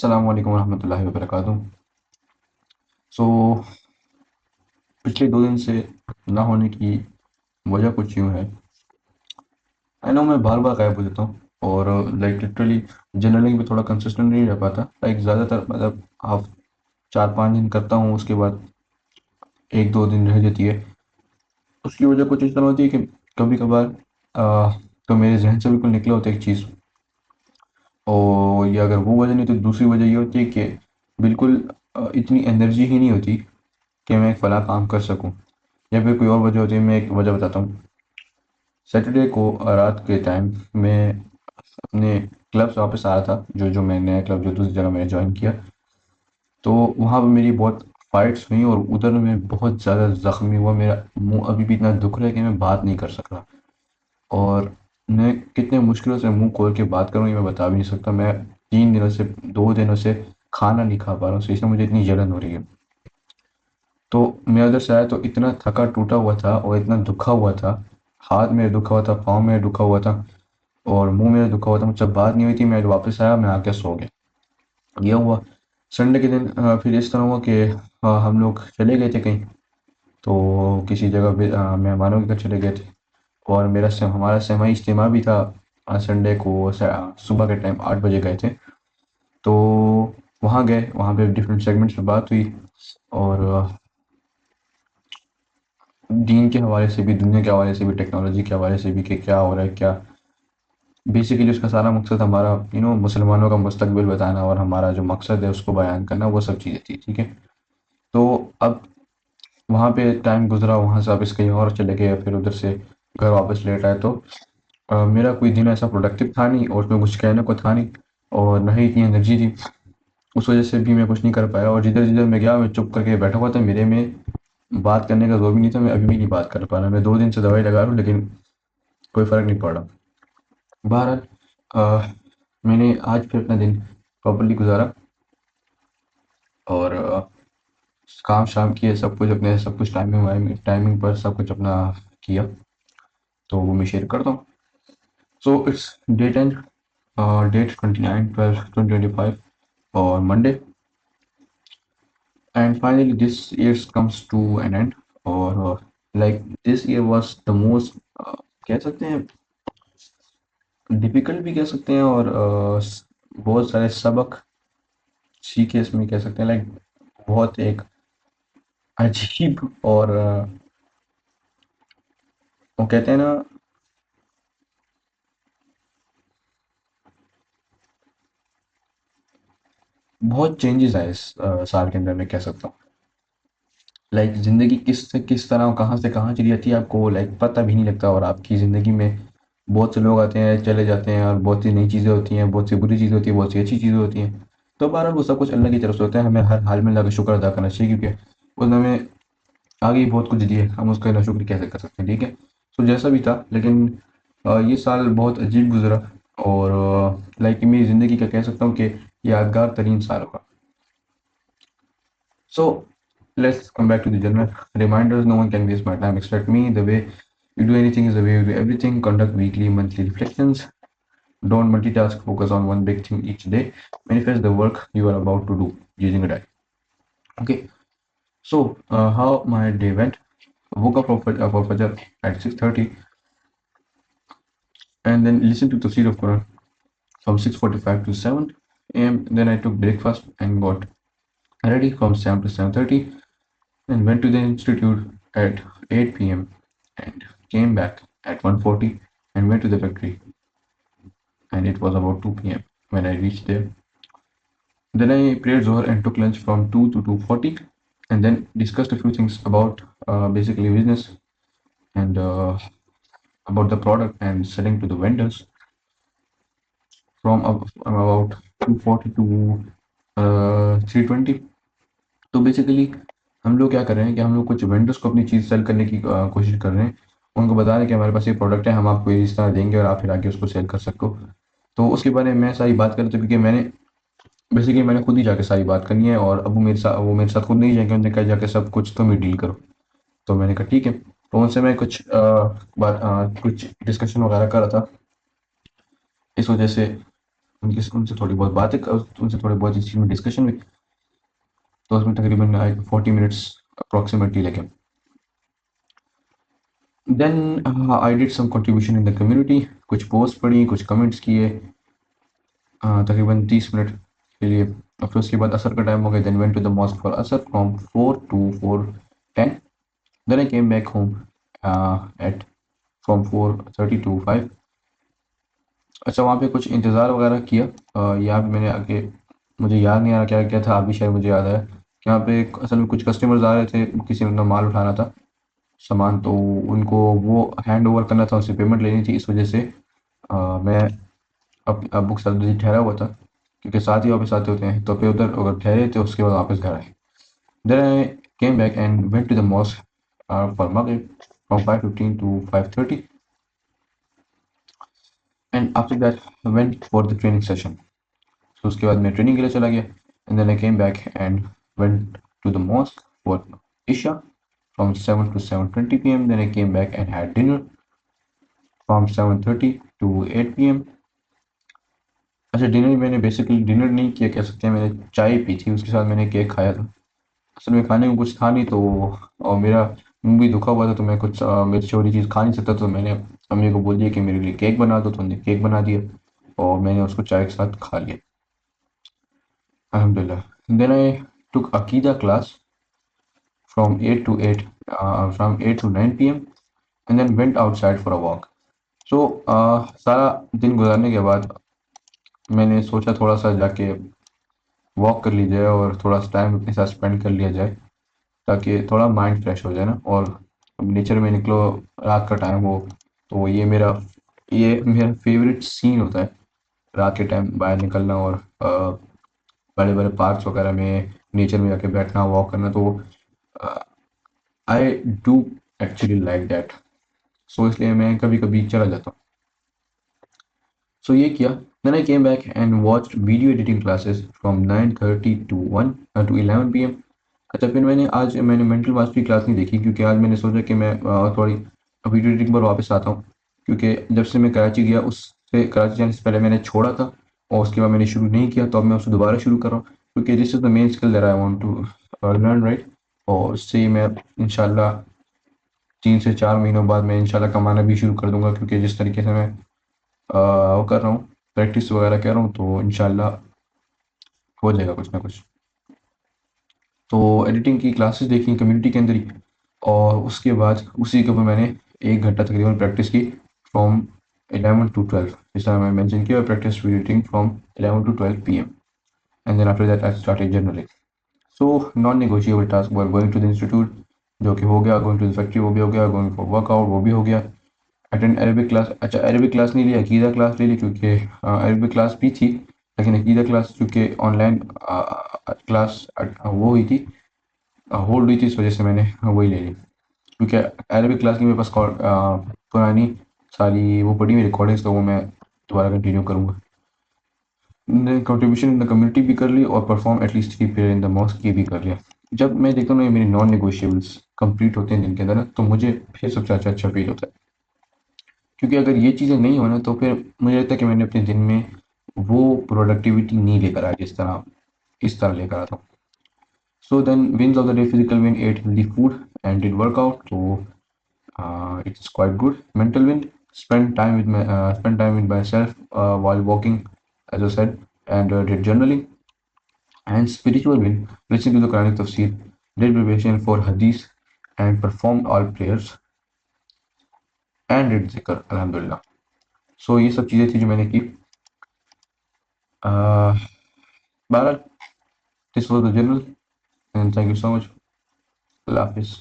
अस्सलाम वालेकुम रहमतुल्लाहि व बरकातुहू। सो पिछले 2 दिन से ना होने की वजह कुछ यूँ है। आई नो मैं बार-बार गायब हो जाता हूँ और लाइक लिटरली जर्नलिंग में थोड़ा कंसिस्टेंट नहीं रह पाता। लाइक ज़्यादातर मतलब हाफ 4-5 दिन करता हूँ, उसके बाद 1-2 दिन रह जाती है। उसकी वजह कुछ इस तरह होती है कि कभी-कभार तो मेरे ज़हन से बिल्कुल निकला होता है एक चीज़, और या अगर वो वजह नहीं तो दूसरी वजह ये होती है कि बिल्कुल इतनी एनर्जी ही नहीं होती कि मैं एक फ़लाँ काम कर सकूँ, या फिर कोई और वजह होती है। मैं एक वजह बताता हूँ। सैटरडे को रात के टाइम मैं अपने क्लब से वापस आ रहा था, जो मैं नया क्लब जो दूसरी जगह मैंने ज्वाइन किया। तो वहाँ पे मेरी बहुत फाइट्स हुई और उधर मैं बहुत ज़्यादा ज़ख्मी हुआ। मेरा मुंह अभी भी इतना दुख रहा है कि मैं बात नहीं कर सक रहा, और मैं कितने मुश्किलों से मुंह खोल के बात करूँ ये मैं बता भी नहीं सकता। मैं 2 दिनों से खाना नहीं खा पा रहा हूँ, तो इसलिए मुझे इतनी जलन हो रही है। तो मैं उधर से आया तो इतना थका टूटा हुआ था और इतना दुखा हुआ था। हाथ मेरे दुखा हुआ था, पाँव मेरे दुखा हुआ था और मुंह मेरा दुखा हुआ था। मुझसे बात नहीं हुई थी। मैं वापस आया, मैं आके सो गया। ये हुआ। संडे के दिन फिर इस तरह हुआ कि हम लोग चले गए थे कहीं, तो किसी जगह पे मेहमानों के घर चले गए थे, और हमारा सेमाई इज्तिमा भी था। संडे को सुबह के टाइम 8 बजे गए थे। तो वहाँ गए, वहाँ पे डिफरेंट सेगमेंट्स पे बात हुई, और दीन के हवाले से भी, दुनिया के हवाले से भी, टेक्नोलॉजी के हवाले से भी कि क्या हो रहा है, क्या बेसिकली उसका सारा मकसद हमारा मुसलमानों का मुस्तकबिल बताना और हमारा जो मकसद है उसको बयान करना, वो सब चीज़ें थी। ठीक है। तो अब वहाँ पे टाइम गुजरा, वहाँ से वापस कहीं और चले गए, फिर उधर से घर वापस लेट आए। तो मेरा कोई दिन ऐसा प्रोडक्टिव था नहीं और उसमें कुछ कहने को था नहीं, और न ही इतनी एनर्जी थी। उस वजह से भी मैं कुछ नहीं कर पाया, और जिधर जिधर मैं गया मैं चुप करके बैठा हुआ था। मेरे में बात करने का जोर भी नहीं था। मैं अभी भी नहीं बात कर पा रहा। मैं 2 दिन से दवाई लगा रहा हूँ, लेकिन कोई फ़र्क नहीं पड़ रहा। बहरहाल मैंने आज फिर अपना दिन प्रॉपर्ली गुजारा, और काम शाम किए, सब कुछ टाइमिंग पर सब कुछ अपना किया। तो वो मैं शेयर करता हूँ। सो इट्स डेट 29/12/2025 और Monday, and finally this year comes to an end. और like this year was the most, कह सकते हैं डिफिकल्ट भी कह सकते हैं, और बहुत सारे सबक सीखे इसमें कह सकते हैं। लाइक बहुत एक अजीब, और वो कहते हैं ना, बहुत चेंजेस आए इस साल के अंदर, मैं कह सकता हूँ। लाइक ज़िंदगी किस से किस तरह कहाँ से कहाँ चली जाती है, आपको लाइक पता भी नहीं लगता। और आपकी ज़िंदगी में बहुत से लोग आते हैं, चले जाते हैं, और बहुत सी नई चीज़ें होती हैं, बहुत सी बुरी चीज़ें होती हैं, बहुत सी अच्छी चीज़ें होती हैं। तो बहरहाल वो सब कुछ अल्लाह की तरफ से होता है। हमें हर हाल में अल्लाह का शुक्र अदा करना चाहिए, क्योंकि उसने हमें आगे ही बहुत कुछ दिया है। हम उसका नाशुक्र कैसे कर सकते हैं। ठीक है। तो जैसा भी था, लेकिन ये साल बहुत अजीब गुजरा, और लाइक मेरी ज़िंदगी का कह सकता हूँ कि यादगार तरीन साल रहा। So let's come back to the journal. Reminders: no one can waste my time except me. The way you do anything is the way you do everything. Conduct weekly, monthly reflections. Don't multitask. Focus on one big thing each day. Manifest the work you are about to do using a diary. Okay. So how my day went? Woke up for Fajr at 6:30, and then listened to Tafsir of Quran from 6:45 to 7 a.m. Then I took breakfast and got ready from 7 to 7:30, and went to the institute at 8 p.m. and came back at 1:40 and went to the factory, and it was about 2 p.m. when I reached there. Then I prayed Zohar and took lunch from 2 to 2:40, and then discussed a few things about basically business, and about the product and selling to the vendors from about 2:40 to 3:20. तो basically हम लोग क्या कर रहे हैं कि हम लोग कुछ वेंडर्स को अपनी चीज़ सेल करने की कोशिश कर रहे हैं। उनको बता रहे हैं कि हमारे पास ये प्रोडक्ट है, हम आपको इस तरह देंगे और आप फिर आके उसको सेल कर सकते हो। तो उसके बारे में मैं सारी बात कर रहा था, क्योंकि मैंने खुद ही जाके सारी बात करनी है, और अब वो मेरे साथ खुद नहीं जाएंगे। उन्होंने कहा जाके सब कुछ तुम ही डील करो। तो मैंने कहा ठीक है। तो उनसे मैं कुछ डिस्कशन वगैरह कर रहा था। इस वजह से उनसे थोड़ी बहुत बातें उनसे थोड़ी बहुत इस चीज़ में डिस्कशन भी, तो उसमें तकरीबन 40 मिनट्स अप्रॉक्सीमेटली लगे। Then I did some contribution in the community, कुछ पोस्ट पढ़ी, कुछ कमेंट्स किए, तकरीबन 30 मिनट के लिए। और फिर उसके बाद असर का टाइम हो गया। Then went to the mosque for असर from 4 to 4:10। Then I came back home at from 4:30 to 5। अच्छा, वहाँ पे कुछ इंतज़ार वगैरह किया। यहाँ पे मैंने आके, मुझे याद नहीं आ रहा क्या क्या था, अभी शायद मुझे याद आया कि यहाँ पे असल में कुछ कस्टमर्स आ रहे थे, किसी ने अपना माल उठाना था, सामान, तो उनको वो हैंड ओवर करना था, उससे पेमेंट लेनी थी। इस वजह से मैं अब बुक सर्विस ठहरा हुआ था, क्योंकि साथ ही वापस आते होते हैं, तो फिर उधर अगर ठहरे थे, उसके बाद वापस घर आए। Then I came back and went to the mosque for मगरिब from 5:15 to 5:30, and after that went for the training session. तो उसके बाद मैं ट्रेनिंग के लिए चला गया। And then I came back and went to the mosque for इशा from 7 to 7:20 p.m. Then I came back and had dinner from 7:30 to 8 p.m. अच्छा, डिनर मैंने बेसिकली डिनर नहीं किया कह सकते हैं, मैंने चाय पी थी, उसके साथ मैंने केक खाया था। असल में खाने को कुछ था नहीं, तो और मेरा मुंह भी दुखा हुआ था, तो मैं कुछ मिर्च वाली चीज़ खा नहीं सकता, तो मैंने अम्मी को बोल दिया कि मेरे लिए केक बना दो, तो उन्होंने केक बना दिया और मैंने उसको चाय के साथ खा लिया, अल्हम्दुलिल्लाह। देन आई टुक अकीदा class from 8 to 9 p.m. and then went outside for a walk. सो सारा दिन गुजारने के बाद मैंने सोचा थोड़ा सा जाके वॉक कर ली जाए और थोड़ा सा टाइम अपने साथ स्पेंड कर लिया जाए, ताकि थोड़ा माइंड फ्रेश हो जाए ना, और नेचर में निकलो, रात का टाइम हो, तो ये मेरा फेवरेट सीन होता है, रात के टाइम बाहर निकलना और बड़े बड़े पार्क्स वगैरह में नेचर में जाके बैठना, वॉक करना, तो I do actually like that. So इसलिए मैं कभी कभी चला जाता हूँ। सो ये किया। Then I came back and watched video editing classes from 9:30 to 11 p.m. अच्छा, फिर मैंने मेंटल मास्टरी क्लास नहीं देखी, क्योंकि आज मैंने सोचा कि मैं थोड़ी वीडियो एडिटिंग पर वापस आता हूँ, क्योंकि जब से मैं कराची गया, उससे कराची जाने से पहले मैंने छोड़ा था और उसके बाद मैंने शुरू नहीं किया, तो अब मैं उसको दोबारा शुरू कर रहा हूँ, क्योंकि this is the main skill that I want to learn, right. और उससे मैं इंशाल्लाह 3 से 4 महीनों बाद मैं इंशाल्लाह कमाना भी शुरू कर दूंगा, क्योंकि जिस तरीके से मैं वो कर रहा हूँ, प्रैक्टिस वगैरह कर रहा हूँ, तो इंशाल्लाह हो जाएगा कुछ ना कुछ। तो एडिटिंग की क्लासेस देखी कम्युनिटी के अंदर ही, और उसके बाद उसी के ऊपर मैंने 1 घंटा तकरीबन प्रैक्टिस की फ्रॉम 11 to 12, जिस तरह मैं मेंशन किया, practice editing from 11 to 12 p.m. And then after that I started journaling. So non negotiable task were going to the institute, जो कि हो गया, गोइंग टू द फैक्ट्री वो भी हो गया, गोइंग फॉर वर्कआउट वो भी हो गया, अटेंड अरबिक क्लास। अच्छा, अरबिक क्लास नहीं ली, अकीदा क्लास ले ली, क्योंकि अरबिक क्लास भी थी, लेकिन अकीदा क्लास चूँकि ऑनलाइन क्लास वो हुई थी, होल्ड हुई थी, इस वजह से मैंने वही ले ली, क्योंकि अरबिक क्लास की मेरे पास पुरानी सारी वो पड़ी हुई रिकॉर्डिंग्स, तो वो मैं दोबारा कंटिन्यू करूँगा। कंट्रीब्यूशन इन द कम्युनिटी भी कर ली और perform at least 3 period in the mosque ये भी कर लिया। जब मैं देखता हूँ ना, ये मेरी नॉन नेगोशिएबल्स कंप्लीट होते हैं दिन के अंदर ना, तो मुझे फिर सबसे अच्छा फील होता है, क्योंकि अगर ये चीज़ें नहीं हो ना, तो फिर मुझे लगता है कि मैंने अपने दिन में वो प्रोडक्टिविटी नहीं लेकर आया, जिस तरह इस तरह लेकर आता हूँ। So then wins of the day, physical win, ate healthy food and did workout, तो it's quite good. Mental win, spend time with myself while walking, as I said, and did journaling. And spiritual win, listened to the Quranic tafsir, did preparation for hadith, and performed all prayers and did zikr, alhamdulillah. So ये सब चीज़ें थी जो मैंने की। बहरहाल, this was the journal, and thank you so much. अल्लाह हाफिज़।